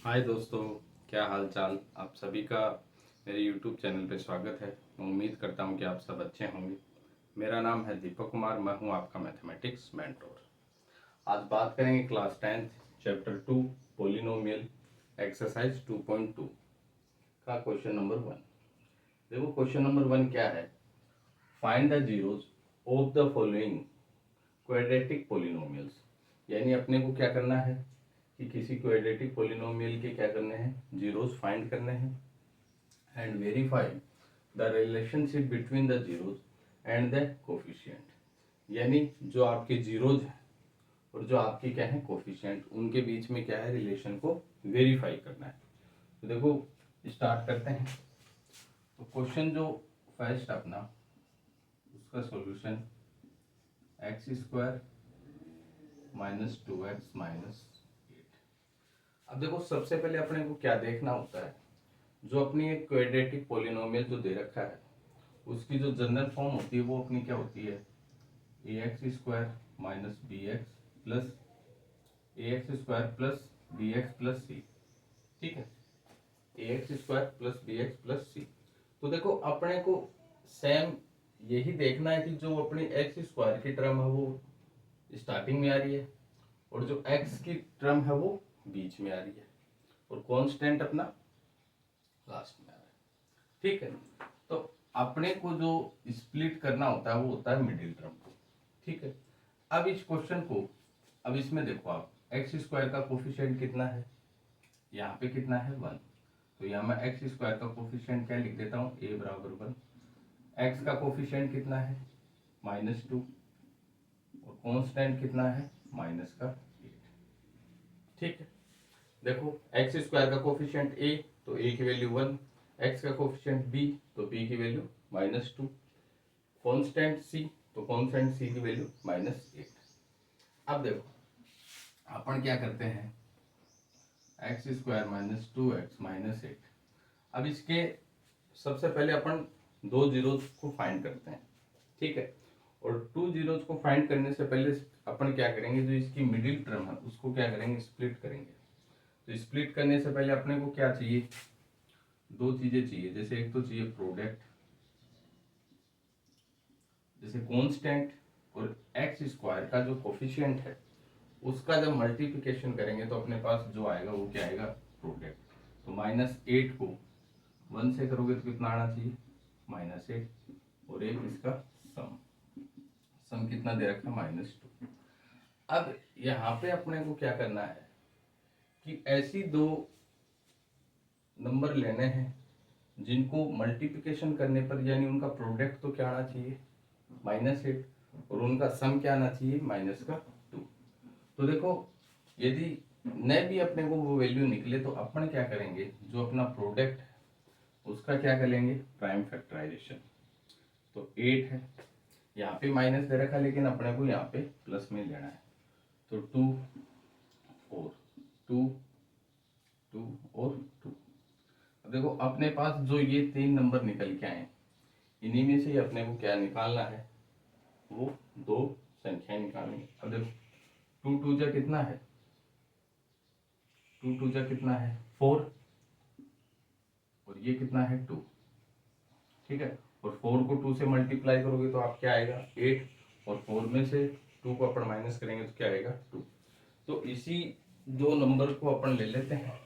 हाय दोस्तों, क्या हाल चाल। आप सभी का मेरे YouTube चैनल पे स्वागत है। मैं उम्मीद करता हूँ कि आप सब अच्छे होंगे। मेरा नाम है दीपक कुमार, मैं हूँ आपका मैथमेटिक्स मेंटोर। आज बात करेंगे class 10th chapter 2 polynomial exercise 2.2 का क्वेश्चन नंबर 1। देखो क्वेश्चन नंबर 1 क्या है। Find the zeros of the following quadratic polynomials. यानी अपने को क्या करना है कि किसी क्वाड्रेटिक पोलिनोमियल के क्या करने हैं, जीरोस फाइंड करने हैं and verify the relationship between the zeros and the coefficient. यानी जो आपके जीरोज हैं और जो आपकी क्या है कोफिशिएंट, उनके बीच में क्या है रिलेशन को वेरीफाई करना है। तो देखो स्टार्ट करते हैं। तो क्वेश्चन जो फर्स्ट अपना उसका solution x² minus 2x minus 8। अब देखो सबसे पहले अपने को क्या देखना होता है, जो अपनी एक क्वाड्रेटिक पोलिनोमियल जो दे रखा है उसकी जो जनरल फॉर्म होती है वो अपनी क्या होती है, ax² minus bx plus ax² plus bx plus c। ठीक है, ax² plus bx plus c। तो देखो अपने को सेम यही देखना है कि जो अपनी x² की टर्म है वो स्टार्टिंग में आ रही है और जो x की टर्म है वो बीच में आ रही है और कांस्टेंट अपना लास्ट में आ रहा है। ठीक है, तो अपने को जो स्प्लिट करना होता है वो होता है मिडिल टर्म को। ठीक है, अब इस क्वेश्चन को, अब इसमें देखो आप x² का कोफिशिएंट कितना है, यहाँ पे कितना है 1। तो यहाँ मैं x² का कोफिशिएंट क्या लिख देता हूँ, a बराबर 1। x का कोफिशिएंट कितना है -2 और कांस्टेंट कितना है माइनस का 8। ठीक है, देखो x² का कोफिशिएंट a तो a की वैल्यू 1, x का कोफिशिएंट b तो b की वैल्यू -2, कांस्टेंट c तो कांस्टेंट c की वैल्यू -8। अब देखो अपन क्या करते हैं, x² माइनस 2x माइनस 8। अब इसके सबसे पहले अपन दो जीरोस को फाइंड करते हैं। ठीक है, और टू जीरोस को फाइंड करने से पहले अपन क्या करेंगे, जो इसकी मिडिल टर्म है उसको क्या करेंगे, स्प्लिट करेंगे। तो स्प्लिट करने से पहले अपने को क्या चाहिए, दो चीजें चाहिए। जैसे एक तो चाहिए प्रोडक्ट, जैसे कांस्टेंट और x² का जो कोफिशिएंट है उसका जब मल्टीप्लिकेशन करेंगे तो अपने पास जो आएगा वो क्या आएगा, प्रोडक्ट। तो -8 को 1 से करोगे तो कितना आना चाहिए, -8 और एक इसका सम, सम कितना दे रखा है -2। अब यहाँ पे अपने को क्या करना है कि ऐसी दो नंबर लेने हैं जिनको मल्टीप्लिकेशन करने पर यानी उनका प्रोडक्ट तो क्या आना चाहिए -8 और उनका सम क्या आना चाहिए -2। तो देखो यदि न भी अपने को वो वैल्यू निकले तो अपन क्या करेंगे, जो अपना प्रोडक्ट है उसका क्या करेंगे, प्राइम फैक्टराइजेशन। तो 8 है, यहाँ पे माइनस दे रखा है लेकिन अपने को यहाँ पे प्लस में लेना है। तो 2 और 2 2 और 2। अब देखो अपने पास जो ये तीन नंबर निकल के आए, इन्हीं में से ही अपने को क्या निकालना है, वो दो संख्याएं निकालनी है। अब देखो 2 2 जा कितना है, 2 2 जा कितना है 4 और ये कितना है 2। ठीक है, और 4 को 2 से मल्टीप्लाई करोगे तो आप क्या आएगा 8 और 4 में से 2 को अपन माइनस करेंगे तो क्या आएगा 2। तो इसी दो नंबर को अपन ले लेते हैं।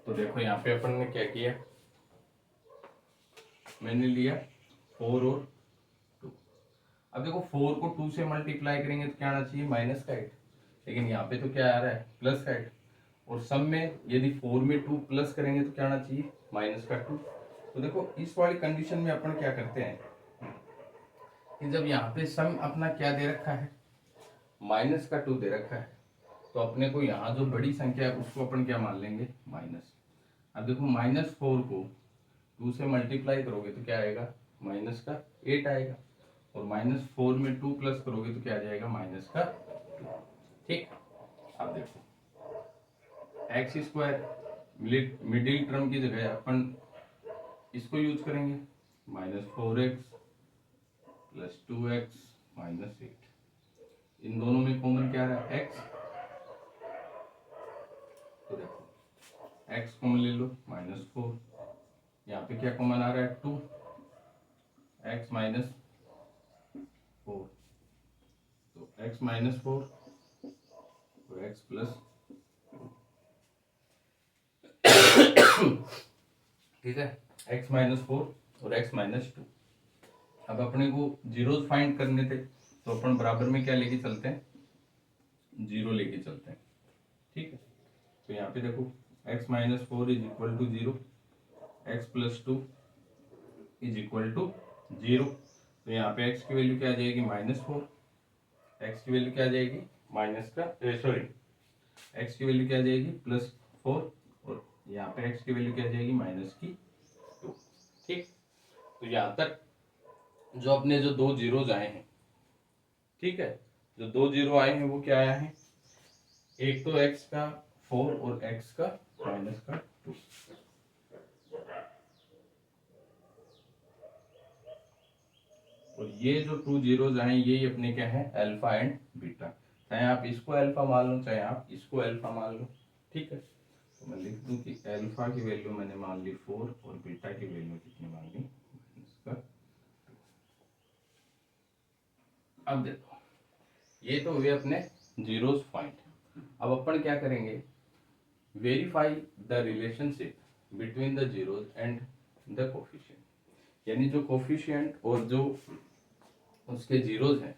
तो देखो यहाँ पे अपन ने क्या किया, मैंने लिया 4 और 2। अब देखो 4 को 2 से मल्टीप्लाई करेंगे तो क्या आना चाहिए -8, लेकिन यहाँ पे तो क्या आ रहा है +8। और सम में यदि 4 में 2 प्लस करेंगे तो क्या आना चाहिए -2। तो देखो इस वाली कंडीशन में अपन क्या करते हैं कि जब यहाँ पे सम अपना क्या दे रखा है -2 दे रखा है, तो अपने को यहाँ जो बड़ी संख्या है उसको अपन क्या मान लेंगे माइनस। अब देखो -4 को 2 से मल्टीप्लाई करोगे तो क्या आएगा -8 आएगा और -4 में 2 प्लस करोगे तो क्या आ जाएगा -2। ठीक, अब देखो x² मिडिल टर्म की जगह अपन इसको यूज करेंगे, -4x प्लस 2x माइनस 8। इन दोनों में कॉमन क्या रहा x, तो देखो x कॉमन ले लो -4, यहाँ पे क्या कॉमन आ रहा है 2, x -4, तो x -4 तो x प्लस, ठीक है, x -4 और x -2। अब अपने को जीरोस फाइंड करने थे तो अपन बराबर में क्या लेके चलते हैं, जीरो लेके चलते हैं, ठीक है। तो यहाँ पे देखो x -4 is equal to 0, x plus 2 is equal to 0। तो यहाँ पे x की वैल्यू क्या आ जाएगी -4, x की वैल्यू क्या आ जाएगी x की वैल्यू क्या आ जाएगी +4, और यहाँ पे x की वैल्यू क्या आ जाएगी -2, ठीक। तो यहाँ तक जो अपने जो दो जीरोज आए हैं, ठीक है, जो दो जीरो आए हैं वो क्या आया है, एक तो x का 4 और x का -2। और ये जो टू जीरोज आए यही अपने क्या है, अल्फा एंड बीटा। चाहे आप इसको अल्फा मान लो, चाहे आप इसको अल्फा मान लो, ठीक है। तो मैं लिख दूं कि अल्फा की वैल्यू मैंने मान ली 4 और बीटा की वैल्यू कितनी मान ली इसका। अब देखो ये तो हुए अपने जीरोज पॉइंट। अब अपन क्या करेंगे, verify the relationship between the zeros and the coefficient, यानी जो कोफिशिएंट और जो उसके जीरोज हैं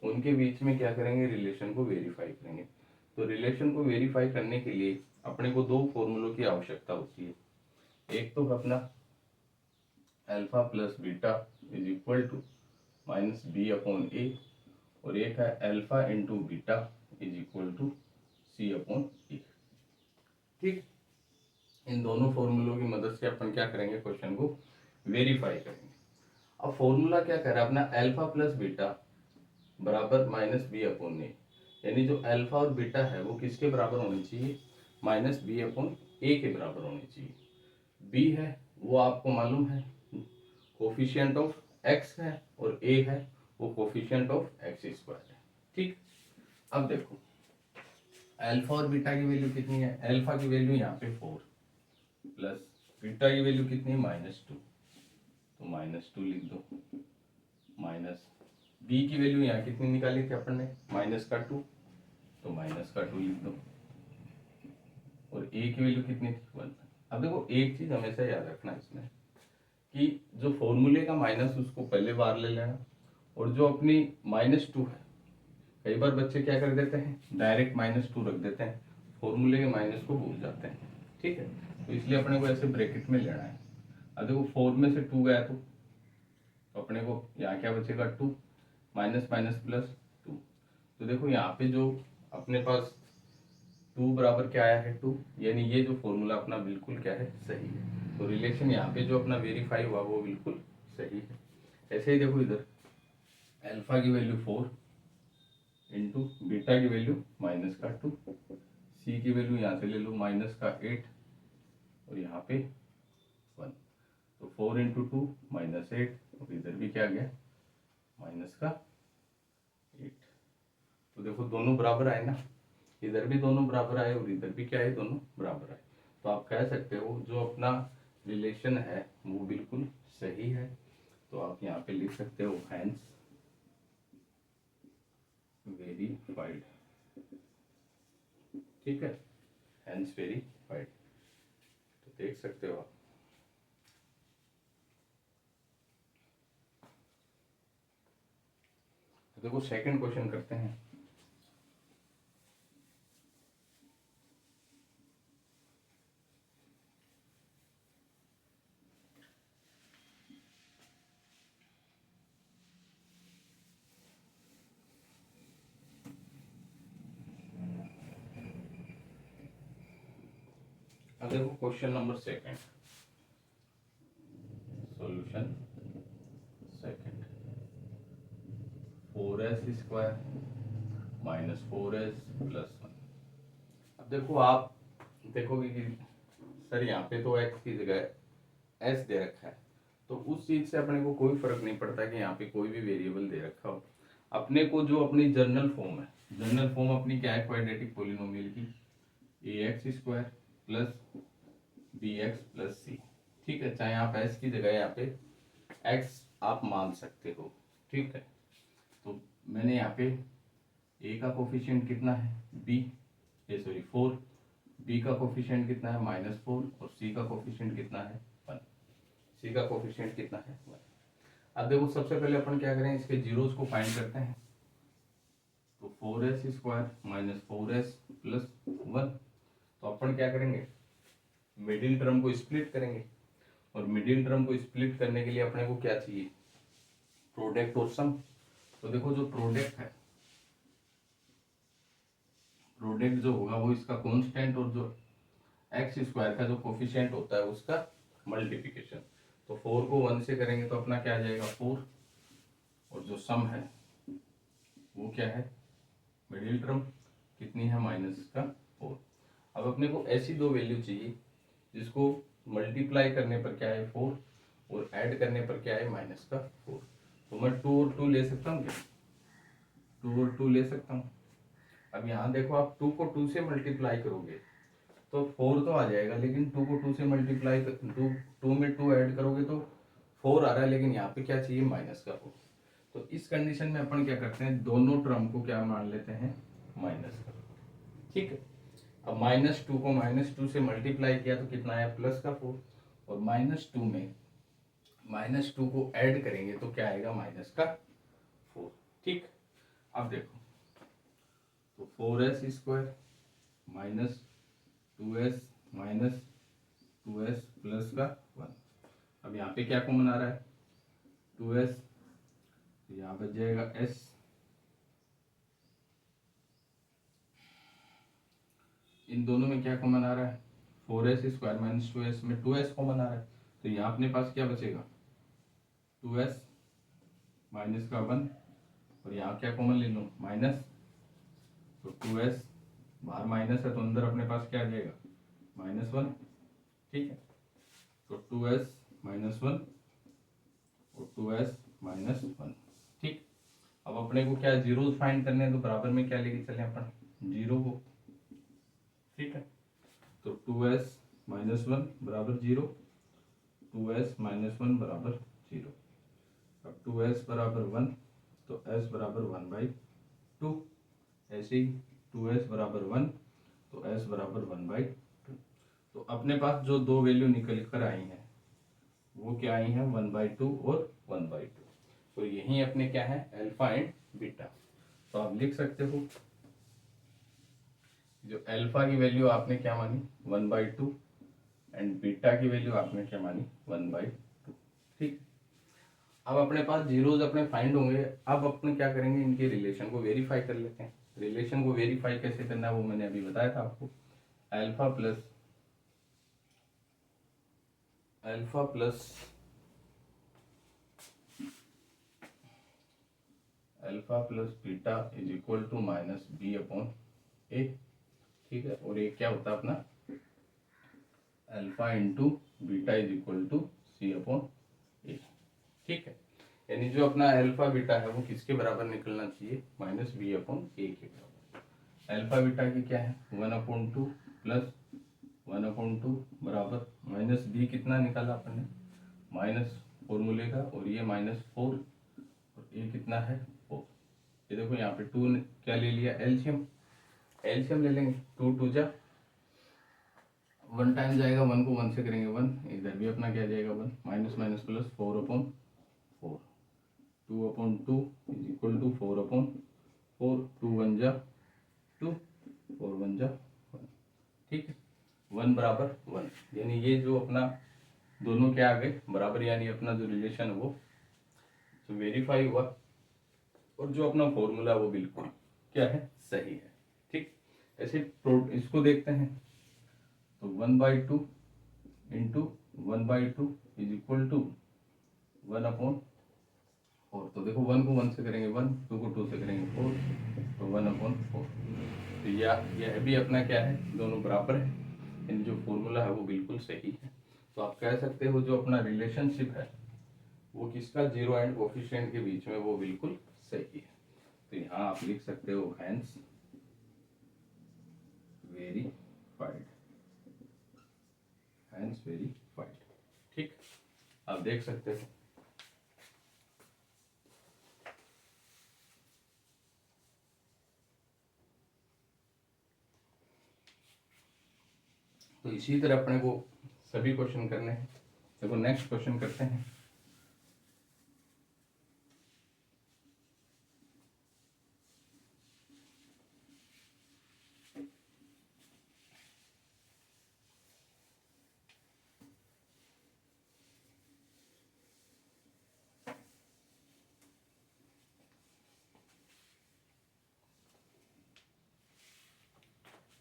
उनके बीच में क्या करेंगे, रिलेशन को वेरीफाई करेंगे। तो रिलेशन को वेरीफाई करने के लिए अपने को दो फॉर्मूलों की आवश्यकता होती है। एक तो अपना alpha plus beta is equal to -b/a, और एक है alpha into beta is equal to c/a, ठीक। इन दोनों फॉर्मूलों की मदद से अपन क्या करेंगे, क्वेश्चन को वेरीफाई करेंगे। अब फॉर्मूला क्या कह रहा है अपना, अल्फा प्लस बीटा बराबर -b/a, यानी जो अल्फा और बीटा है वो किसके बराबर होनी चाहिए, -b/a के बराबर होनी चाहिए। b है वो आपको मालूम है कोफिशिएंट ऑफ x है, और a है वो कोफिशिएंट ऑफ x² है, ठीक। अब देखो अल्फा और बीटा की वैल्यू कितनी है, अल्फा की वैल्यू यहाँ पे 4 प्लस बीटा की वैल्यू कितनी है -2, तो -2 लिख दो, माइनस बी की वैल्यू यहाँ कितनी निकाली थी अपन ने -2, तो -2 लिख दो, और ए की वैल्यू कितनी थी 1। अब देखो एक चीज हमेशा याद रखना इसमें कि जो फॉर्मूले का माइनस उसको पहले बार ले लेना, और जो अपनी -2 है, कई बार बच्चे क्या कर देते हैं डायरेक्ट -2 रख देते हैं, फॉर्मूले के माइनस को भूल जाते हैं, ठीक है। तो इसलिए अपने को ऐसे ब्रैकेट में लेना है। अब देखो 4 में से 2 गया तो अपने को यहाँ क्या बचेगा 2, माइनस माइनस प्लस 2। तो देखो यहाँ पे जो अपने पास 2 बराबर क्या आया है 2, यानी ये जो फॉर्मूला अपना बिल्कुल क्या है, सही है। तो रिलेशन यहाँ पे जो अपना वेरीफाई हुआ वो बिल्कुल सही है। ऐसे ही देखो इधर अल्फा की वैल्यू 4 इंटू बीटा की वैल्यू -2, सी की वैल्यू यहाँ से ले लो -8, और यहाँ पे 1, तो 4 इंटू 2 -8, और इधर भी क्या गया -8। तो देखो दोनों बराबर आए ना, इधर भी दोनों बराबर आए और इधर भी क्या है, दोनों बराबर आए। तो आप कह सकते हो जो अपना रिलेशन है वो बिल्कुल सही है। तो आप यहाँ पे लिख सकते हो हैंस वेरीफाइड, ठीक है, हैंस वेरीफाइड। तो देख सकते हो आप। तो देखो सेकंड क्वेश्चन करते हैं। अब देखो question number second, solution second, 4s² -4s + 1। अब देखो आप देखोगे कि सर यहाँ पे तो x की जगह s दे रखा है, तो उस चीज से अपने को कोई फर्क नहीं पड़ता कि यहाँ पे कोई भी वेरिएबल दे रखा हो। अपने को जो अपनी जनरल फॉर्म है, जनरल फॉर्म अपनी क्या है क्वाड्रेटिक पोलिनोमियल की, X square plus B X plus C. ठीक है, चाहे आप एस की जगह यहाँ पे एक्स आप मान सकते हो। ठीक है, तो मैंने यहाँ पे ए का कोफिशिएंट कितना है बी, ये सॉरी 4, बी का कोफिशिएंट कितना है -4 और सी का कोफिशिएंट कितना है 1। सी का कोफिशिएंट कितना है 1। अब देखो सबसे पहले अपन क्या करें, इसके जीरोस को फाइंड करते हैं। तो 4s square minus 4s plus 1, तो अपन क्या करेंगे, मिडिल टर्म को स्प्लिट करेंगे। और मिडिल टर्म को स्प्लिट करने के लिए अपने को क्या चाहिए, प्रोडक्ट और सम। तो देखो जो प्रोडक्ट है, प्रोडक्ट जो होगा वो इसका कांस्टेंट और जो एक्स स्क्वायर का जो कोफिशिएंट होता है उसका मल्टीप्लिकेशन। तो 4 को 1 से करेंगे तो अपना क्या आ जाएगा 4, और जो सम है वो क्या है, मिडिल टर्म कितनी है -4। अब अपने को ऐसी दो वैल्यू चाहिए जिसको मल्टीप्लाई करने पर क्या है 4 और ऐड करने पर क्या है -4। तो मैं 2 और 2 ले सकता हूँ क्या, 2 और 2 ले सकता हूँ। अब यहाँ देखो आप 2 को 2 से मल्टीप्लाई करोगे तो 4 तो आ जाएगा, लेकिन 2 को 2 से मल्टीप्लाई 2 में 2 ऐड करोगे तो 4 आ रहा है, लेकिन यहाँ पे क्या चाहिए -4। तो इस कंडीशन में अपन क्या करते हैं, दोनों टर्म को क्या मान लेते हैं माइनस का। ठीक है, अब -2 को -2 से मल्टीप्लाई किया तो कितना आया +4, और -2 में -2 को ऐड करेंगे तो क्या आएगा -4। ठीक, अब देखो तो 4s square minus 2s minus 2s plus का 1। अब यहाँ पे क्या कॉमन आ रहा है 2s, तो यहाँ बच जाएगा s, इन दोनों में क्या कॉमन आ रहा है 4s स्क्वायर माइनस 2s में 2s कॉमन आ रहा है, तो यहाँ अपने पास क्या बचेगा 2s माइनस का 1, और यहाँ क्या कॉमन ले लो माइनस, तो 2s बाहर माइनस है तो अंदर अपने पास क्या आ जाएगा -1। ठीक है, तो 2s -1 और 2s -1। ठीक, अब अपने को क्या जीरो फाइंड करने हैं, तो बराबर में क्या लेके चले अपन 0 को। ठीक है, तो 2s -1 बराबर 0, 2s -1 बराबर 0। अब 2s बराबर 1 तो s बराबर 1/2, ऐसे ही 2s बराबर 1 तो s बराबर 1/2। तो अपने पास जो दो वैल्यू निकल कर आई हैं वो क्या आई हैं 1/2 और 1/2। तो यही अपने क्या है अल्फा एंड बीटा। तो आप लिख सकते हो जो अल्फा की वैल्यू आपने क्या मानी 1/2 एंड बीटा की वैल्यू आपने क्या मानी 1/2। ठीक, अब अपने पास जीरोज अपने फाइंड होंगे। अब अपने क्या करेंगे, इनके रिलेशन को वेरीफाई कर लेते हैं। रिलेशन को वेरीफाई कैसे करना है वो मैंने अभी बताया था आपको। Alpha plus beta is equal to -b/a। ठीक है, और ये क्या होता है अपना alpha into beta is equal to c/a। ठीक है, यानी जो अपना अल्फा बीटा है वो किसके बराबर निकलना चाहिए -b/a के बराबर। अल्फा बीटा की क्या है 1/2 प्लस 1/2 बराबर -b कितना निकाला अपन ने माइनस फॉर्मूले का, और ये -4 और ये कितना है 4। ये देखो यहाँ पे 2 क्या ले लिया एलसीएम, एलसीएम ले लेंगे 2 2 जा 1 टाइम जाएगा, 1 को 1 से करेंगे 1, इधर भी अपना क्या जाएगा 1, minus minus plus 4/4, 2/2 is equal to 4/4, 2 1 जा 2, 4 1 जा 1। ठीक है, 1 बराबर 1, यानी ये जो अपना दोनों क्या आ गए बराबर, यानी अपना जो रिलेशन है वो तो वेरीफाई हुआ, और जो अपना फॉर्मूला वो बिल्कुल क्या है सही है। ठीक, ऐसे इसको देखते हैं तो 1/2 इंटू 1/2 इज इक्वल टू 1/4। तो देखो 1 को 1 से करेंगे 1, 2 को 2 से करेंगे 4, तो 1/4। तो यह भी अपना क्या है दोनों बराबर है, यानी जो फॉर्मूला है वो बिल्कुल सही है। तो आप कह सकते हो जो अपना रिलेशनशिप है वो किसका जीरो एंड कोफिशिएंट के बीच में वो बिल्कुल सही है। तो यहाँ आप लिख सकते हो हैंस वेरीफाइड। वेरीफाइड। ठीक, आप देख सकते हो। तो इसी तरह अपने को सभी क्वेश्चन करने हैं। देखो नेक्स्ट क्वेश्चन करते हैं।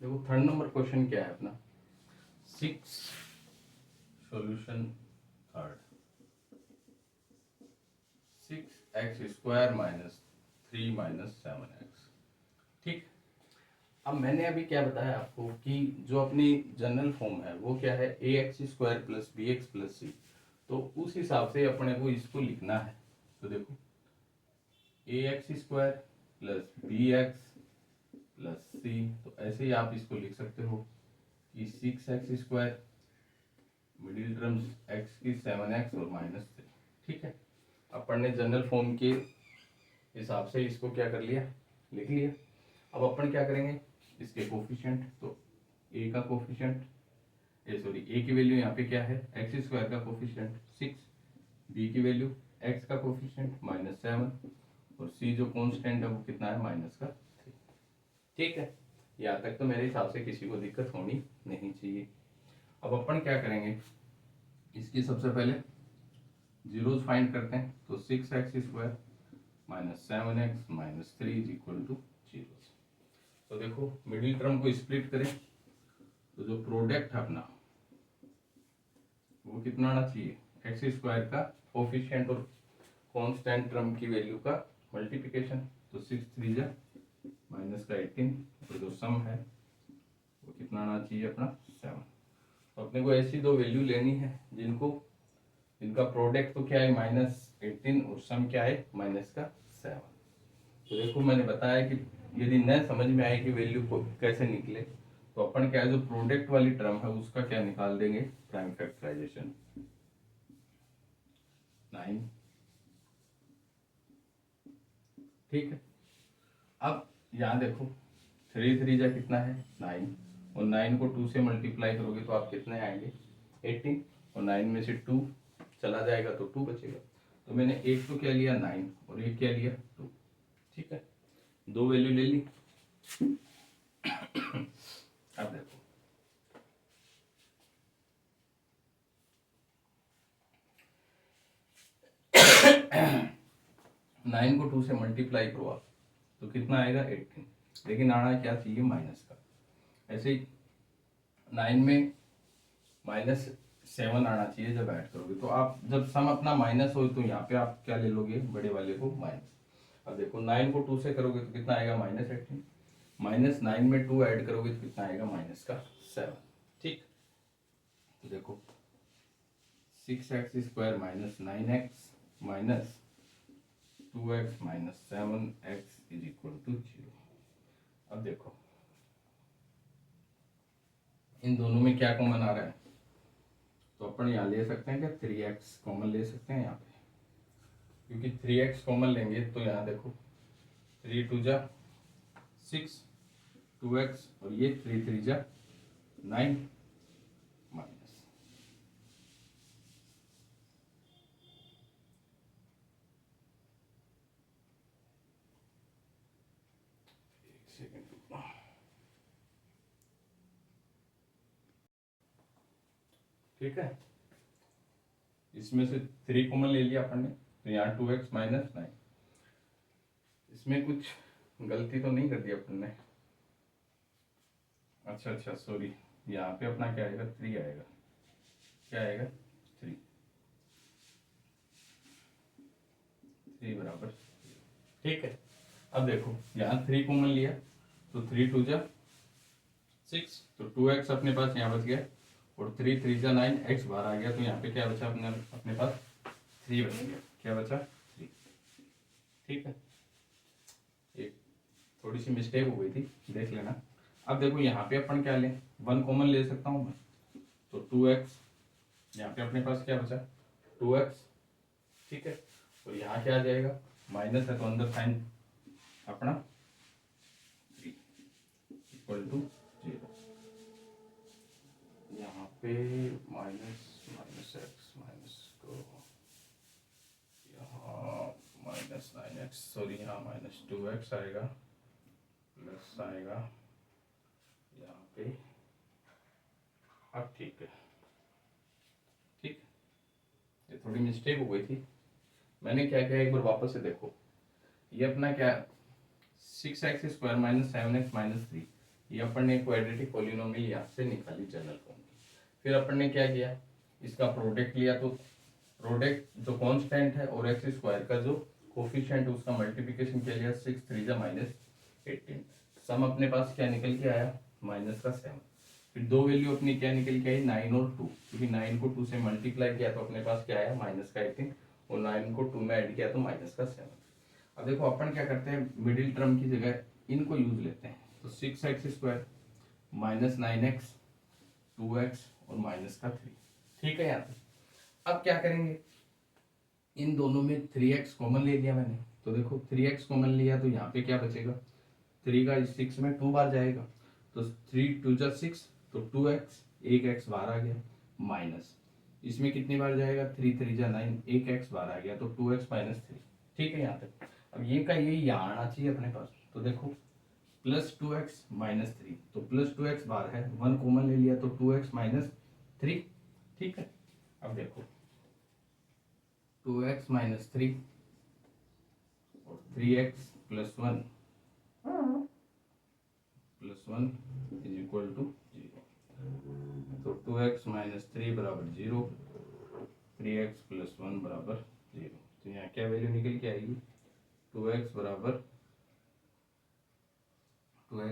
देखो थर्ड नंबर क्वेश्चन क्या है अपना, 6 solution third, 6x² minus 3 minus 7x। ठीक, अब मैंने अभी क्या बताया आपको कि जो अपनी जनरल फॉर्म है वो क्या है, ax² plus bx plus c। तो उस हिसाब से अपने को इसको लिखना है। तो देखो ax² plus bx plus c, तो ऐसे ही आप इसको लिख सकते हो कि 6x², मिडिल टर्म्स x की 7x और माइनस 3। ठीक है, अपन ने जनरल फॉर्म के हिसाब से इसको क्या कर लिया, लिख लिया। अब अपन क्या करेंगे, इसके कोफिशिएंट, तो a का कोफिशिएंट, a की वैल्यू यहाँ पे क्या है, x² का कोफिशिएंट 6, b की वैल्यू x का कोफिशिएंट -7 और c जो कांस्टेंट है वो कितना है, -3। ठीक है, यहाँ तक तो मेरे हिसाब से किसी को दिक्कत होनी नहीं चाहिए। अब अपन क्या करेंगे, इसकी सबसे पहले जीरोस फाइंड करते हैं। तो 6x² minus 7x minus 3 is equal to 0। तो देखो मिडिल टर्म को स्प्लिट करें तो जो प्रोडक्ट है अपना वो कितना आना चाहिए, x² का कोफिशिएंट और कांस्टेंट टर्म की वैल्यू का मल्टीप्लिकेशन। तो 6 3 जा -18 और जो सम है वो कितना आना चाहिए अपना 7। तो अपने को ऐसी दो वैल्यू लेनी है इनका प्रोडक्ट तो क्या है -18 और सम क्या है -7। तो देखो मैंने बताया कि यदि न समझ में आए कि वैल्यू को कैसे निकले, तो अपन क्या है, जो प्रोडक्ट वाली टर्म है उसका क्या निकाल देंगे, प्राइम फैक्टराइजेशन 9। ठीक है, अब यहाँ देखो 3 3 जा कितना है 9, और 9 को 2 से मल्टीप्लाई करोगे तो आप कितने आएंगे 18, और 9 में से 2 चला जाएगा तो 2 बचेगा। तो मैंने एक तो क्या लिया 9 और एक क्या लिया 2। ठीक है, दो वैल्यू ले ली। अब देखो 9 को 2 से मल्टीप्लाई करो आप तो कितना आएगा 18, लेकिन आना क्या चाहिए माइनस का। ऐसे ही 9 में -7 आना चाहिए जब ऐड करोगे। तो आप जब सम अपना माइनस हो तो यहाँ पे आप क्या ले लोगे, बड़े वाले को माइनस। अब देखो 9 को 2 से करोगे तो कितना आएगा -18, -9 में 2 ऐड करोगे तो कितना आएगा -7। ठीक, तो देखो 6x² minus 9x minus 2x minus 7x is equal to 0। अब देखो इन दोनों में क्या कॉमन आ रहा है, तो अपन यहाँ ले सकते हैं क्या 3x कॉमन ले सकते हैं यहाँ पे, क्योंकि 3x कॉमन लेंगे तो यहाँ देखो 3 2 जा 6, 2x और ये 3 3 जा 9 माइनस। एक सेकेंड, ठीक है, इसमें से 3 कॉमन ले लिया अपन ने, तो यहाँ 2x माइनस 9। इसमें कुछ गलती तो नहीं कर दी अपन ने, अच्छा सॉरी, यहाँ पे अपना क्या आएगा 3 आएगा, क्या आएगा 3 बराबर। ठीक है, अब देखो यहाँ 3 कॉमन लिया तो 3 2 जा 6, तो 2x अपने पास यहाँ बच गया, और 3 3 जा 9, x बाहर आ गया, तो यहाँ पे क्या बचा अपने पास 3 बच गया, क्या बचा 3। ठीक है, एक थोड़ी सी मिस्टेक हो गई थी, देख लेना। अब देखो यहाँ पे अपन क्या लें, 1 कॉमन ले सकता हूँ मैं, तो 2x यहाँ पे अपने पास क्या बचा 2x, ठीक है। और यहाँ क्या आ जाएगा, माइनस है तो अंदर साइन अपना 3 इक्वल टू 0। यहाँ पे माइनस माइनस एक्स माइनस को यहाँ माइनस 9x, सॉरी यहाँ माइनस 2x आएगा, प्लस आएगा यहाँ पे। अब ठीक है, ठीक, ये थोड़ी मिस्टेक हो गई थी। मैंने क्या किया, एक बार वापस से देखो, ये अपना क्या 6x² माइनस 7x माइनस 3, ये अपन ने क्वाड्रेटिक पॉलिनोमियल यहाँ से निकाली जनरल फॉर्म की। फिर अपन ने क्या किया, इसका प्रोडक्ट लिया, तो प्रोडक्ट जो कांस्टेंट है और x² का जो कोफिशिएंट उसका मल्टीप्लिकेशन किया गया, 6 3 माइनस 18, सम अपने पास क्या निकल के आया माइनस का 7। फिर दो वैल्यू अपनी क्या निकल के आई 9 और 2, क्योंकि 9 को 2 से मल्टीप्लाई किया तो अपने पास क्या आया माइनस का 18, और 9 को 2 में ऐड किया तो माइनस का 7। अब देखो अपन क्या करते हैं, मिडिल टर्म की जगह इनको यूज लेते हैं, तो 6x² माइनस 9x 2x और माइनस का 3, ठीक है। यहाँ पे अब क्या करेंगे, इन दोनों में 3x कॉमन ले लिया मैंने, तो देखो 3x कॉमन लिया तो यहाँ पे क्या बचेगा, 3 का 6 में 2 बार जाएगा, तो 3 2 जा 6, तो 2x, एक x बाहर आ गया, माइनस इसमें कितनी बार जाएगा, 3 3 जा 9, एक x बाहर आ गया, तो 2x माइनस 3, ठीक है। यहाँ तक अब ये का ये यहाँ आना चाहिए अपने पास, तो देखो प्लस 2x माइनस 3, तो प्लस 2x बाहर है, 1 कॉमन ले लिया तो 2x माइनस 3, ठीक है। अब देखो 2x माइनस 3 और 3x plus 1 is equal to 0, तो 2x माइनस 3 बराबर 0, 3x प्लस 1 बराबर 0। तो यहाँ क्या वैल्यू निकल के आएगी, 2x बराबर 3,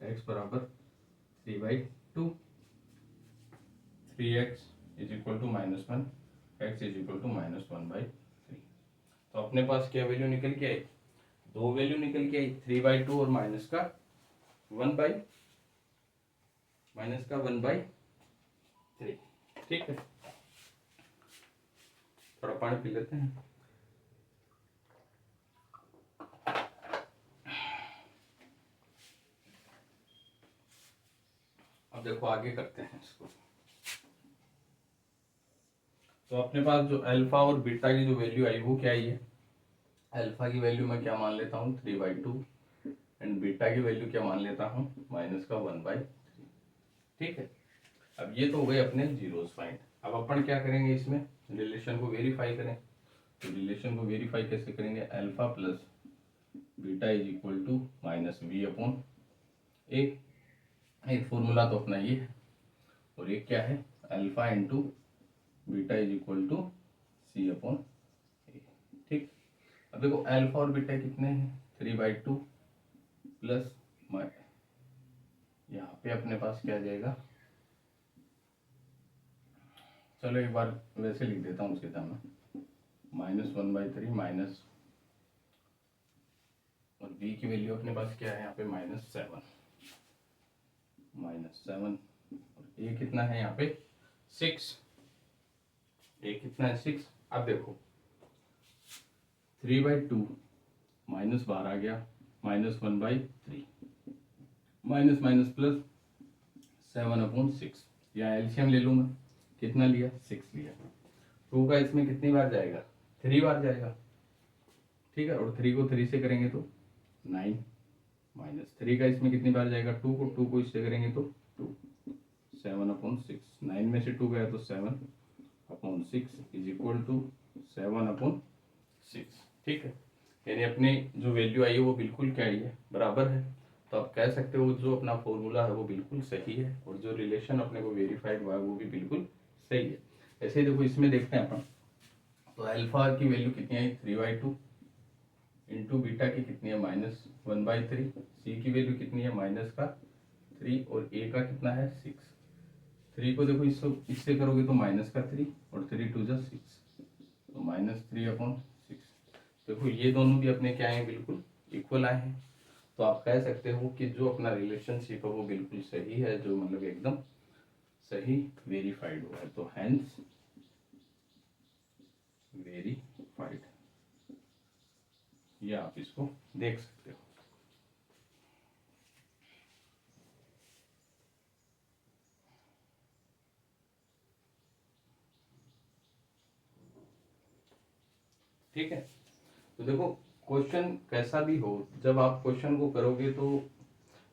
x बराबर 3/2, 3x is equal to -1, x is equal to -1/3। तो अपने पास क्या वैल्यू निकल के आई, दो वैल्यू निकल के आई, 3/2 और माइनस का 1/3, ठीक है। थोड़ा पानी पी लेते हैं। अब देखो आगे करते हैं इसको, तो अपने पास जो अल्फा और बीटा की जो वैल्यू आई वो क्या आई है, अल्फा की वैल्यू मैं क्या मान लेता हूँ 3/2 एंड बीटा की वैल्यू क्या मान लेता हूँ -1/3, ठीक है। अब ये तो हो गए अपने जीरोस फाइंड। अब अपन क्या करेंगे, इसमें रिलेशन को वेरीफाई करें, तो रिलेशन को वेरीफाई कैसे करेंगे, alpha plus beta is equal to -v/a, एक फॉर्मूला तो अपना ये है, और एक क्या है alpha into beta is equal to c/a, ठीक। अब देखो अल्फा और बीटा कितने हैं 3/2 प्लस यहाँ पे अपने पास क्या आ जाएगा, चलो एक बार वैसे लिख देता हूँ उसके सामने, -1/3 माइनस, और b की वैल्यू अपने पास क्या है यहाँ पे -7, और a कितना है यहाँ पे 6, a कितना है 6। अब देखो 3/2 माइनस बाहर आ गया, -1/3, माइनस माइनस प्लस 7/6, या एलसीएम ले लूँ मैं, कितना लिया 6 लिया, 2 का इसमें कितनी बार जाएगा 3 बार जाएगा, ठीक है, और 3 को 3 से करेंगे तो 9, -3 का इसमें कितनी बार जाएगा 2 को इससे करेंगे तो 2, 7/6, 9 में से 2 गया तो 7/6 इज इक्वल टू 7/6, ठीक है। यानी अपनी जो वैल्यू आई है वो बिल्कुल क्या आई है बराबर है, तो आप कह सकते हो जो अपना फॉर्मूला है वो बिल्कुल सही है, और जो रिलेशन अपने को वेरीफाइड हुआ है वो भी बिल्कुल सही है। ऐसे ही देखो इसमें देखते हैं अपन, तो अल्फा की वैल्यू कितनी आई 3/2 इंटू बीटा की कितनी है -1/3, सी की वैल्यू कितनी है -3, और ए का कितना है 6। 3 को देखो इससे करोगे तो -3, और 3 2 जा 6, तो -3/6। देखो ये दोनों भी अपने क्या हैं बिल्कुल इक्वल आए हैं, तो आप कह सकते हो कि जो अपना रिलेशनशिप है वो बिल्कुल सही है, जो मतलब एकदम सही वेरीफाइड हुआ है, तो हैंस वेरीफाइड, ये आप इसको देख सकते हो। ठीक है, तो देखो क्वेश्चन कैसा भी हो, जब आप क्वेश्चन को करोगे तो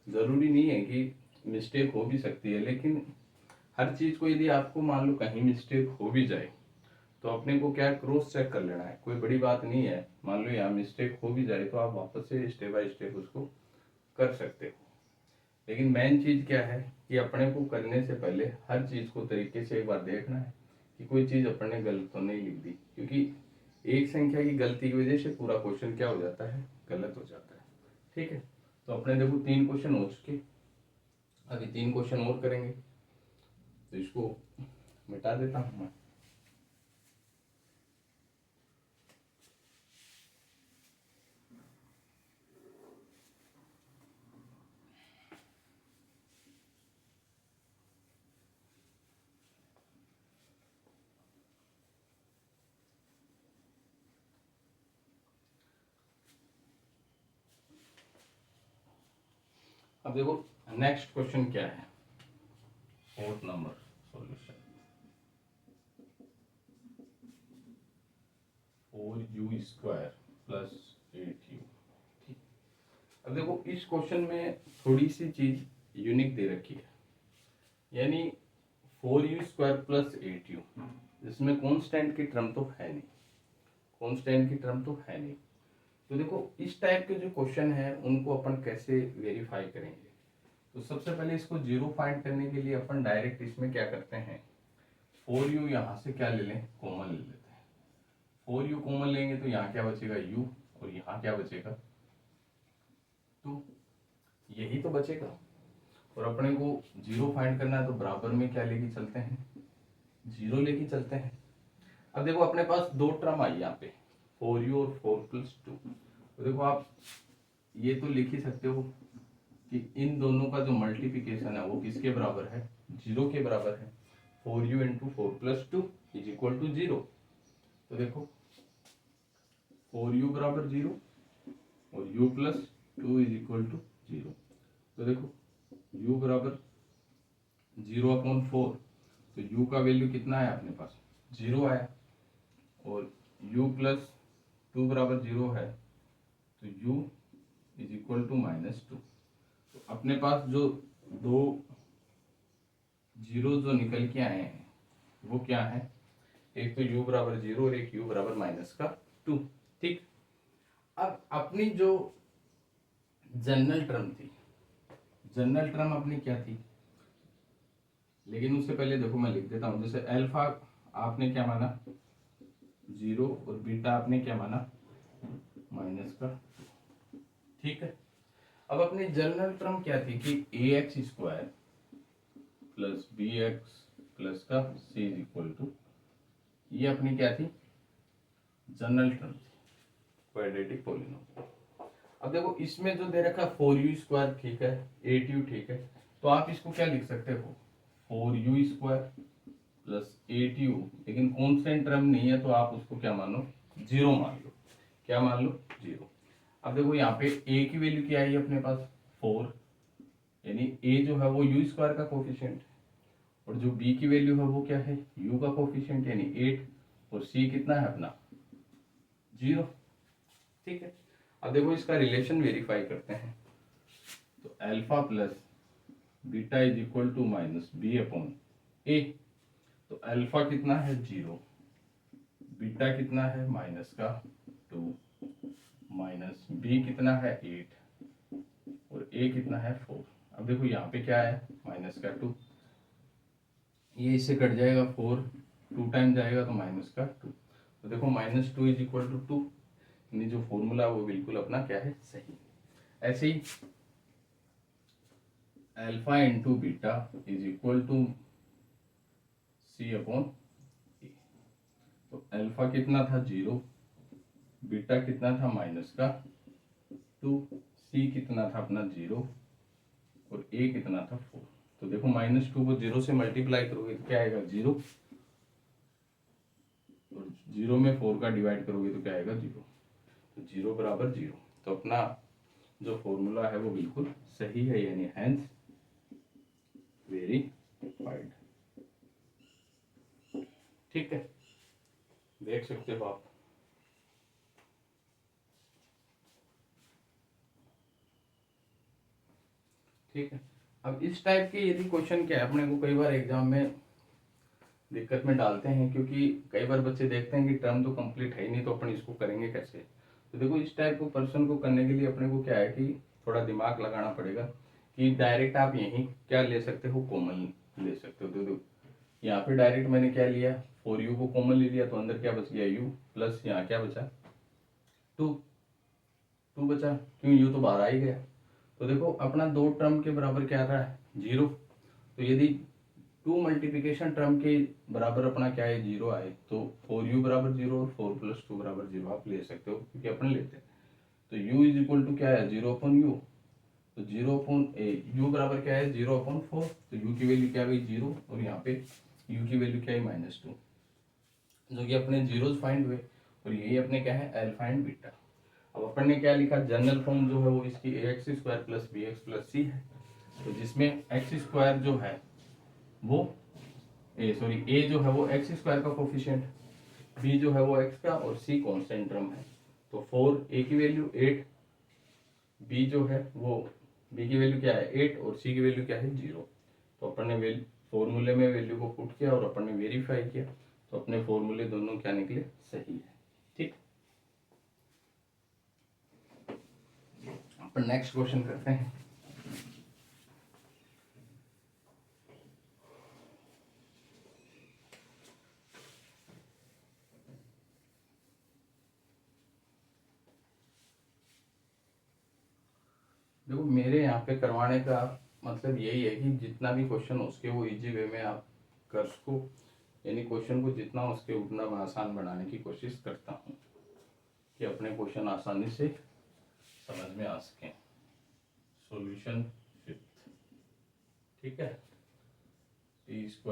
जरूरी नहीं है कि मिस्टेक हो भी सकती है, लेकिन हर चीज को यदि आपको मान लो कहीं मिस्टेक हो भी जाए तो अपने को क्या क्रॉस चेक कर लेना है, कोई बड़ी बात नहीं है। मान लो यहाँ मिस्टेक हो भी जाए तो आप वापस से स्टेप बाय स्टेप उसको कर सकते हो। लेकिन मेन चीज क्या है कि अपने को करने से पहले हर चीज को तरीके से एक बार देखना है कि कोई चीज अपने गलत तो नहीं लिख दी, क्योंकि एक संख्या की गलती की वजह से पूरा क्वेश्चन क्या हो जाता है, गलत हो जाता है। ठीक है, तो अपने देखो 3 क्वेश्चन हो चुके, अभी 3 क्वेश्चन और करेंगे, तो इसको मिटा देता हूं मैं। अब देखो नेक्स्ट क्वेश्चन क्या है, 4th number solution, 4u² plus 8u। ठीक, अब देखो इस क्वेश्चन में थोड़ी सी चीज यूनिक दे रखी है, यानी 4u² प्लस 8u, इसमें कॉन्स्टेंट की टर्म तो है नहीं, कॉन्स्टेंट की टर्म तो है नहीं। तो देखो इस टाइप के जो क्वेश्चन है उनको अपन कैसे वेरीफाई करेंगे, तो सबसे पहले इसको जीरो फाइंड करने के लिए अपन डायरेक्ट इसमें क्या करते हैं, 4u यहाँ से क्या ले लें, कॉमन ले लेते हैं। 4u कॉमन लेंगे तो यहाँ क्या बचेगा u, और यहाँ क्या बचेगा 2, यही तो बचेगा। और अपने को जीरो फाइंड करना है तो बराबर में क्या लेके चलते हैं, जीरो लेके चलते हैं। अब देखो अपने पास दो टर्म आई यहाँ पे, 4u और 4+2, तो देखो आप ये तो लिख ही सकते हो कि इन दोनों का जो मल्टीप्लिकेशन है वो किसके बराबर है, जीरो के बराबर है। 4u into 4+2 is equal to 0। तो देखो 4u बराबर 0 और u+2 इज इक्वल टू 0। तो देखो u बराबर 0/4, तो u का वैल्यू कितना है अपने पास, 0 आया, और u+2 बराबर 0 है, तो u इज इक्वल टू -2। तो अपने पास जो दो जीरो जो निकल के आए हैं वो क्या है, एक तो u बराबर 0 और एक u बराबर -2। ठीक, अब अपनी जो जनरल टर्म थी, जनरल टर्म अपनी क्या थी, लेकिन उससे पहले देखो मैं लिख देता हूं, जैसे अल्फा आपने क्या माना 0 और बीटा आपने क्या माना -2। ठीक है, अब अपनी जनरल टर्म क्या थी कि ax² प्लस bx प्लस का c इज इक्वल टू, ये अपनी क्या थी जनरल टर्म थी, क्वाड्रेटिक पॉलिनोमियल। अब देखो इसमें जो दे रखा है 4u², ठीक है, 8u, ठीक है, तो आप इसको क्या लिख सकते हो 4u² प्लस 8u, लेकिन कॉन्स्टेंट टर्म नहीं है तो आप उसको क्या मानो, जीरो मान लो, क्या मान लो, जीरो। अब देखो यहाँ पे a की वैल्यू क्या है अपने पास 4, यानी a जो है वो u² का कोफिशिएंट, और जो b की वैल्यू है वो क्या है u का कोफिशिएंट यानी 8, और c कितना है अपना 0। ठीक है, अब देखो इसका रिलेशन वेरीफाई करते हैं, तो alpha plus beta is equal to -b/a, तो अल्फा कितना है 0, बीटा कितना है -2, माइनस बी कितना है 8, और a कितना है 4। अब देखो यहाँ पे क्या है -2, ये इससे कट जाएगा 4, 2 टाइम जाएगा तो -2, तो देखो -2 इज इक्वल टू 2, यानी जो फॉर्मूला वो बिल्कुल अपना क्या है सही। ऐसे ही alpha into beta is equal to c/a, तो अल्फा कितना था 0, बीटा कितना था -2, c कितना था अपना 0, और a कितना था 4। तो देखो -2 को 0 से मल्टीप्लाई करोगे तो क्या आएगा 0, और 0 में 4 का डिवाइड करोगे तो क्या आएगा 0, तो 0 बराबर 0। तो अपना जो फॉर्मूला है वो बिल्कुल सही है, यानी हैंस वेरीफाइड। ठीक है, देख सकते हो आप। ठीक है, अब इस टाइप के यदि क्वेश्चन क्या है, अपने को कई बार एग्जाम में दिक्कत में डालते हैं, क्योंकि कई बार बच्चे देखते हैं कि टर्म तो कंप्लीट है ही नहीं, तो अपन इसको करेंगे कैसे। तो देखो इस टाइप को पर्सन को करने के लिए अपने को क्या है कि थोड़ा दिमाग लगाना पड़ेगा, कि डायरेक्ट आप यहीं क्या ले सकते हो, कॉमन ले सकते हो। तो देखो यहाँ पे डायरेक्ट मैंने क्या लिया, 4u को कॉमन ले लिया, तो अंदर क्या बच गया u, प्लस यहाँ क्या बचा 2 बचा, क्यों u तो बाहर आ ही गया। तो देखो अपना दो टर्म के बराबर क्या आ रहा है 0, तो यदि 2 मल्टीप्लिकेशन टर्म के बराबर अपना क्या है 0 आए, तो 4u बराबर 0 और 4 + 2 बराबर 0 आप ले सकते हो, क्योंकि अपन लेते हैं। तो u इज इक्वल टू क्या है 0/u, तो 0/u बराबर क्या है 0/4, तो u की वैल्यू क्या गई 0, और यहाँ पे u की वैल्यू क्या है -2, जो कि अपने जीरोस फाइंड हुए, और यही अपने क्या है अल्फा एंड बीटा। अब अपन ने क्या लिखा, जनरल फॉर्म जो है वो इसकी ax² + bx + c है, तो जिसमें x² जो है वो a जो है वो x² का कोफिशिएंट, b जो है वो x का, और c कांस्टेंट टर्म है। तो 4 a की वैल्यू 8, b जो है वो b की वैल्यू क्या है 8, और c की वैल्यू क्या है 0। तो अपन ने फॉर्मूले में वैल्यू को पुट किया और अपन ने वेरीफाई किया, तो अपने फॉर्मूले दोनों क्या निकले, सही है। ठीक, अपन नेक्स्ट क्वेश्चन करते हैं। देखो मेरे यहाँ पे करवाने का मतलब यही है कि जितना भी क्वेश्चन हो उसके वो इजी वे में आप कर सको, यानी क्वेश्चन को जितना हो उसके उतना मैं आसान बनाने की कोशिश करता हूँ, कि अपने क्वेश्चन आसानी से समझ में आ सकें। सॉल्यूशन 5th, ठीक है, t²-।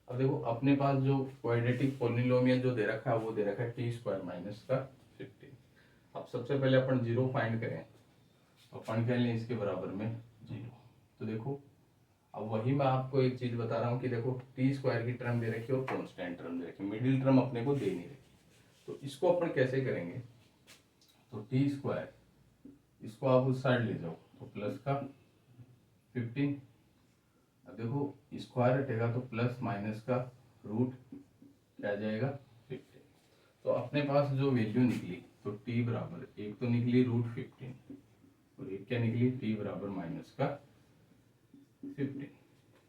अब देखो अपने पास जो क्वाड्रेटिक पॉलिनोमियल जो दे रखा है वो दे रखा है t²-15। अब सबसे पहले अपन 0 फाइंड करें, अपन क्या लें इसके बराबर में 0। तो देखो अब वही मैं आपको एक चीज बता रहा हूँ कि देखो t² की टर्म दे रखी है और कांस्टेंट टर्म दे रखी है, मिडिल टर्म अपने को दे नहीं रखी। तो इसको अपन कैसे करेंगे, तो t², इसको आप उस साइड ले जाओ, तो प्लस का 15। अब देखो स्क्वायर हटेगा तो प्लस माइनस का रूट क्या आ जाएगा 15। तो अपने पास जो वैल्यू निकली, तो t बराबर एक तो निकली √15, और एक क्या निकली t बराबर माइनस का 15,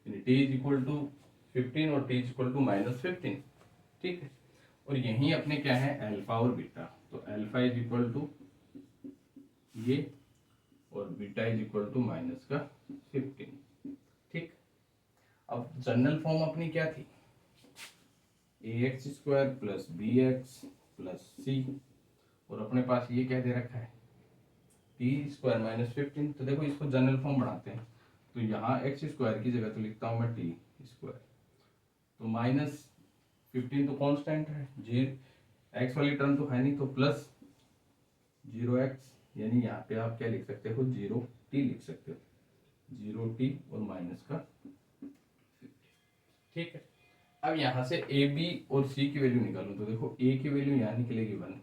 यानी t इज इक्वल टू 15 और t इज इक्वल टू -15। ठीक है, और यही अपने क्या है अल्फा और बीटा, तो अल्फा इज इक्वल टू ये, और beta is equal to minus का 15। ठीक, अब जनरल फॉर्म अपनी क्या थी, ax² + bx + c, और अपने पास ये क्या दे रखा है t² - 15। तो देखो इसको जनरल फॉर्म बनाते हैं, तो यहाँ x² की जगह तो लिखता हूँ मैं t², तो -15 तो कांस्टेंट है, जी x वाली टर्म तो है नहीं, तो प्लस 0x, यानी यहाँ पे आप क्या लिख सकते हो 0t लिख सकते हो, 0t और माइनस का 50। ठीक है, अब यहाँ से a b और c की वैल्यू निकालूं, तो देखो a की वैल्यू यहाँ निकलेगी 1,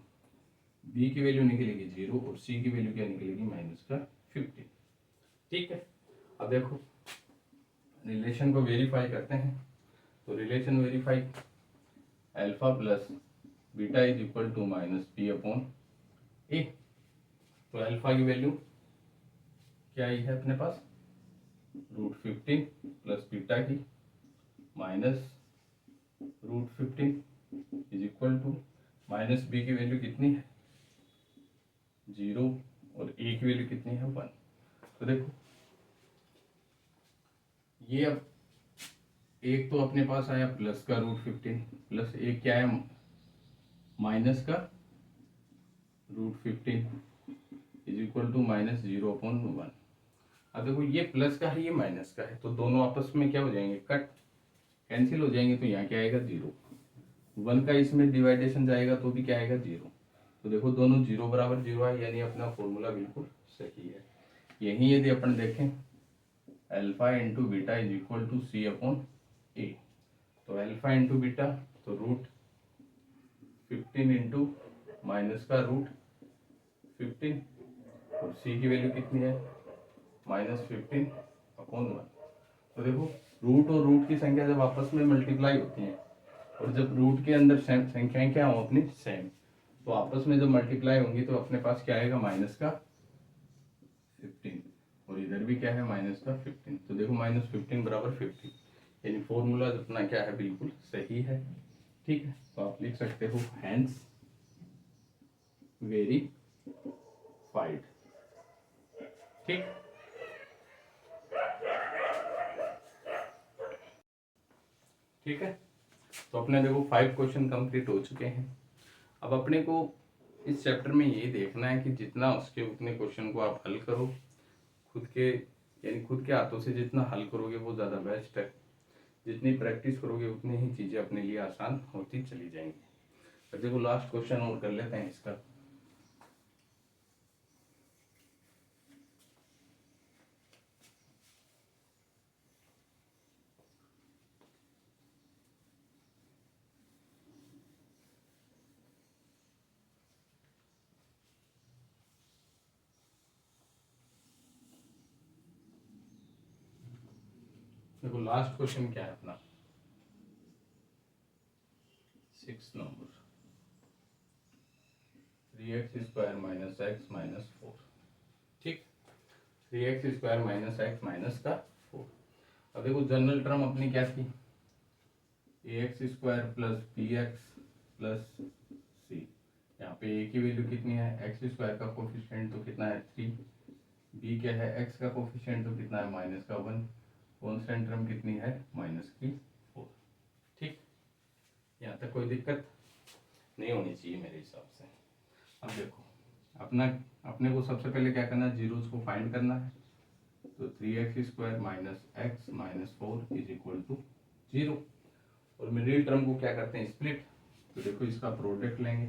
b की वैल्यू निकलेगी 0, और c की वैल्यू क्या निकलेगी माइनस का 50। ठीक है, अब देखो रिलेशन को वेरीफाई करते हैं, तो relation verify, alpha plus beta is equal to -p/a। तो अल्फा की वैल्यू क्या आई है अपने पास √15 प्लस बीटा की -√15 इज इक्वल टू -b की वैल्यू कितनी है 0, और a की वैल्यू कितनी है 1। तो देखो ये अब एक तो अपने पास आया प्लस का √15, प्लस एक क्या है माइनस का √15 इज इक्वल टू -0/1। अब देखो ये प्लस का है ये माइनस का है, तो दोनों आपस में क्या हो जाएंगे, कट कैंसिल हो जाएंगे, तो यहाँ क्या आएगा 0। 1 का इसमें डिवाइडेशन जाएगा तो भी क्या आएगा 0। तो देखो दोनों 0 बराबर 0 है, यानी अपना फॉर्मूला बिल्कुल सही है। यही यदि अपन देखें alpha into beta is equal to C upon A, तो अल्फा इंटू बीटा तो रूट 15 इंटू माइनस का रूट 15, और सी की वैल्यू कितनी है -15 अपॉन 1। तो देखो रूट और रूट की संख्या जब आपस में मल्टीप्लाई होती है और जब रूट के अंदर संख्याएं क्या हो अपनी सेम, तो आपस में जब मल्टीप्लाई होंगी तो अपने पास क्या आएगा माइनस का 15, और इधर भी क्या है माइनस का 15। तो देखो -15 बराबर 50, यानी फॉर्मूला अपना क्या है बिल्कुल सही है। ठीक है, तो आप लिख सकते हो हैंस वेरीफाइड। ठीक, ठीक है। तो अपने देखो 5 क्वेश्चन कंप्लीट हो चुके हैं। अब अपने को इस चैप्टर में ये देखना है कि जितना उसके उतने क्वेश्चन को आप हल करो खुद के, यानी खुद के हाथों से जितना हल करोगे वो ज़्यादा बेस्ट है। जितनी प्रैक्टिस करोगे उतनी ही चीज़ें अपने लिए आसान होती चली जाएंगी। अब देखो लास्ट क्वेश्चन और कर लेते हैं इसका। देखो लास्ट क्वेश्चन क्या है अपना 6 number 3x² minus X minus 4। ठीक, 3x² माइनस एक्स माइनस का 4। अब देखो जनरल टर्म अपनी क्या थी ax² plus bx plus c। यहाँ पे a की वैल्यू कितनी है x² का कोफिशिएंट तो कितना है 3, b क्या है x का कोफिशिएंट तो कितना है -1, कॉन्स्टेंट टर्म कितनी है -4। ठीक, यहाँ तक कोई दिक्कत नहीं होनी चाहिए मेरे हिसाब से। अब देखो अपने को सबसे पहले क्या करना है, जीरोस को फाइंड करना है। तो 3x² minus X minus 4 is equal to 0, और मिडिल टर्म को क्या करते हैं स्प्लिट। तो देखो इसका प्रोडक्ट लेंगे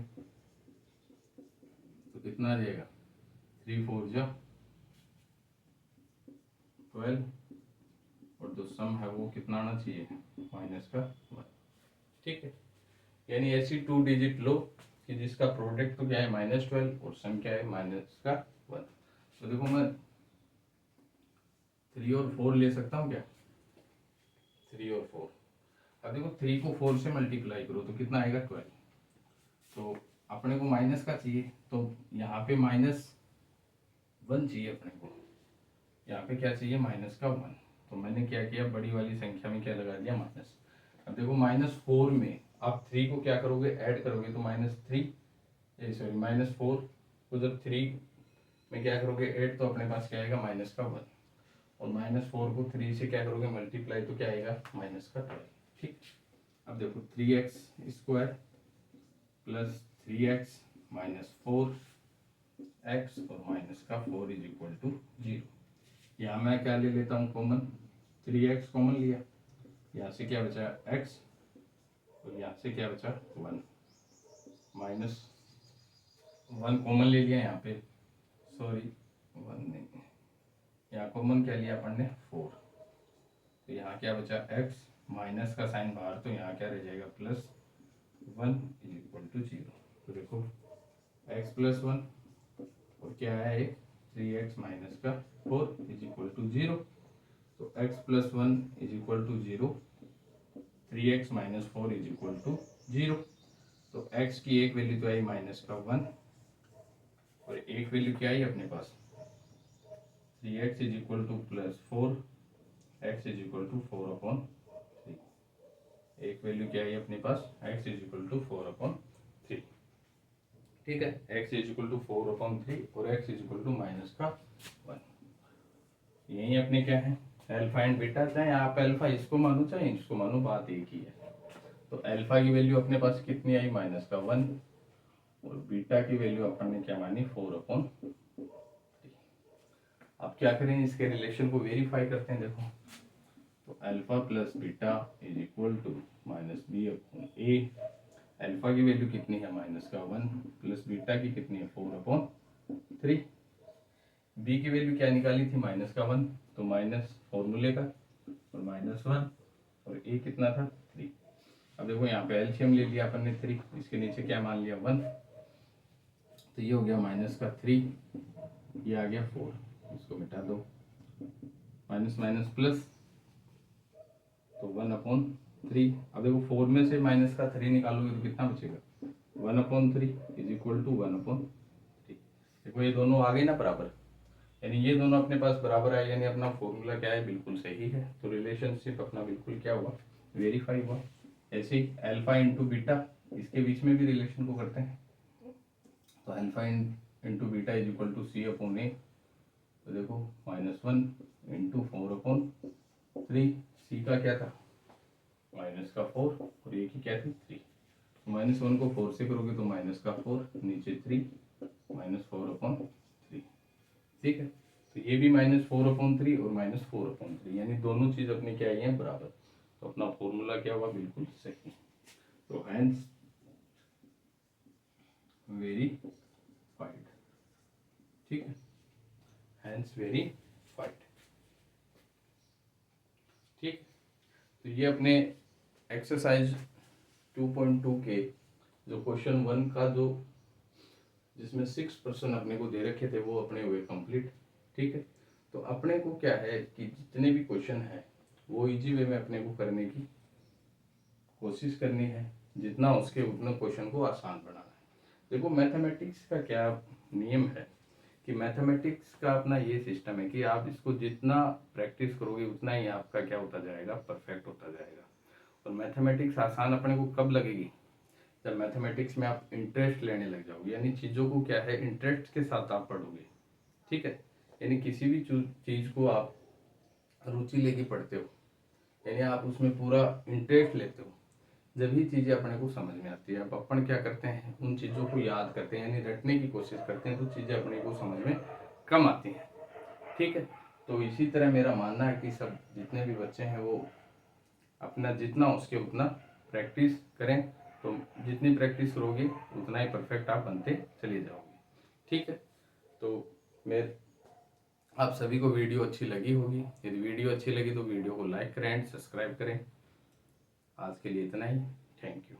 तो कितना आ जाएगा 3 4 जा 12, और जो सम है वो कितना आना चाहिए -1। ठीक है, यानी ऐसी 2 डिजिट लो कि जिसका प्रोडक्ट तो क्या है -12 और सम क्या है -1। तो देखो मैं 3 और 4 ले सकता हूँ क्या, 3 और 4। अब देखो 3 को 4 से मल्टीप्लाई करो तो कितना आएगा 12। तो अपने को माइनस का चाहिए, तो यहाँ पे -1 चाहिए अपने को, यहाँ पे क्या चाहिए -1। तो मैंने क्या किया बड़ी वाली संख्या में क्या लगा दिया माइनस। अब देखो -4 में आप 3 को क्या करोगे ऐड करोगे तो -4 को जब 3 में क्या करोगे ऐड तो अपने पास क्या आएगा -1, और -4 को 3 से क्या करोगे मल्टीप्लाई तो क्या आएगा -12। ठीक, अब देखो 3x² plus 3x minus 4x और -4 इज इक्वल टू 0। यहाँ मैं क्या ले लेता हूँ कॉमन, 3x कॉमन लिया, यहाँ से क्या बचा x, और यहाँ से क्या बचा 1, -1 कॉमन ले लिया यहाँ पे, सॉरी 1 नहीं, यहाँ कॉमन क्या लिया अपन ने 4। तो यहाँ क्या बचा x, माइनस का साइन बाहर तो यहाँ क्या रह जाएगा +1 इज इक्वल टू 0। तो देखो x + 1 और क्या है एक 3x माइनस का 4 इज इक्वल टू 0। तो x + 1 is equal to 0, 3x minus 4 is equal to 0। तो x की एक वैल्यू तो आई -1 और एक वैल्यू क्या आई अपने पास 3x is equal to +4, x is equal to 4/3। एक वैल्यू क्या आई अपने पास x इज इक्वल टू 4/3। ठीक है, x इज इक्वल टू 4/3 और x इज इक्वल टू -1। यही अपने क्या है अल्फा एंड बीटा, चाहे आप अल्फा इसको मानो चाहे इसको मानो, बात एक ही है। तो अल्फा की वैल्यू अपने पास कितनी आई -1, और बीटा की वैल्यू अपन ने क्या मानी 4/3। अब क्या करें, इसके रिलेशन को वेरीफाई करते हैं। देखो तो alpha plus beta is equal to minus B upon A. अल्फा की वैल्यू कितनी है -1 प्लस बीटा की कितनी है 4/3। बी की वैल्यू क्या निकाली थी -1, तो माइनस फॉर्मूले का और -1 और ए कितना था 3। अब देखो यहाँ पे एलसीएम ले लिया अपन ने 3, इसके नीचे क्या मान लिया 1, तो ये हो गया -3, ये आ गया 4, इसको मिटा दो, माइनस माइनस प्लस, तो 1/3। अब देखो 4 में से -3 निकालोगे तो कितना बचेगा 1/3 इज इक्वल टू 1/3। देखो ये दोनों आ गए ना बराबर, यानी ये दोनों अपने पास बराबर आए, यानी अपना फॉर्मूला क्या है बिल्कुल सही है। तो रिलेशनशिप अपना बिल्कुल क्या हुआ, वेरीफाई हुआ। ऐसे ही अल्फा इंटू बीटा, इसके बीच में भी रिलेशन को करते हैं। तो alpha into beta is equal to C upon A. तो देखो -1 इंटू 4/3, सी का क्या था -4 और ए की क्या थी 3। -1 को 4 से करोगे तो -4 नीचे 3 -4/3। ठीक है, तो ये भी -4/3 और -4/3, यानी दोनों चीज अपनी क्या आई है बराबर। तो अपना फॉर्मूला क्या हुआ बिल्कुल सही। तो हैंस वेरीफाइड। ठीक है, हैंस वेरीफाइड। ठीक, तो ये अपने एक्सरसाइज 2.2 के जो क्वेश्चन 1 का जो जिसमें 6% अपने को दे रखे थे वो अपने हुए कंप्लीट। ठीक है, तो अपने को क्या है कि जितने भी क्वेश्चन है वो इजी वे में अपने को करने की कोशिश करनी है, जितना उसके उतना क्वेश्चन को आसान बनाना है। देखो मैथमेटिक्स का क्या नियम है कि मैथमेटिक्स का अपना ये सिस्टम है कि आप इसको जितना प्रैक्टिस करोगे उतना ही आपका क्या होता जाएगा, परफेक्ट होता जाएगा। और मैथमेटिक्स आसान अपने को कब लगेगी, जब मैथमेटिक्स में आप इंटरेस्ट लेने लग जाओगे, यानी चीज़ों को क्या है इंटरेस्ट के साथ आप पढ़ोगे। ठीक है, यानी किसी भी चीज़ को आप रुचि लेके पढ़ते हो, यानी आप उसमें पूरा इंटरेस्ट लेते हो, जब ही चीज़ें अपने को समझ में आती है। अब अपन क्या करते हैं उन चीज़ों को याद करते हैं, यानी रटने की कोशिश करते हैं, तो चीज़ें अपने को समझ में कम आती हैं। ठीक है, तो इसी तरह मेरा मानना है कि सब जितने भी बच्चे हैं वो अपना जितना उसके उतना प्रैक्टिस करें, तो जितनी प्रैक्टिस करोगे उतना ही परफेक्ट आप बनते चले जाओगे। ठीक है, तो मैं आप सभी को वीडियो अच्छी लगी होगी। यदि वीडियो अच्छी लगी तो वीडियो को लाइक करें एंड सब्सक्राइब करें। आज के लिए इतना ही, थैंक यू।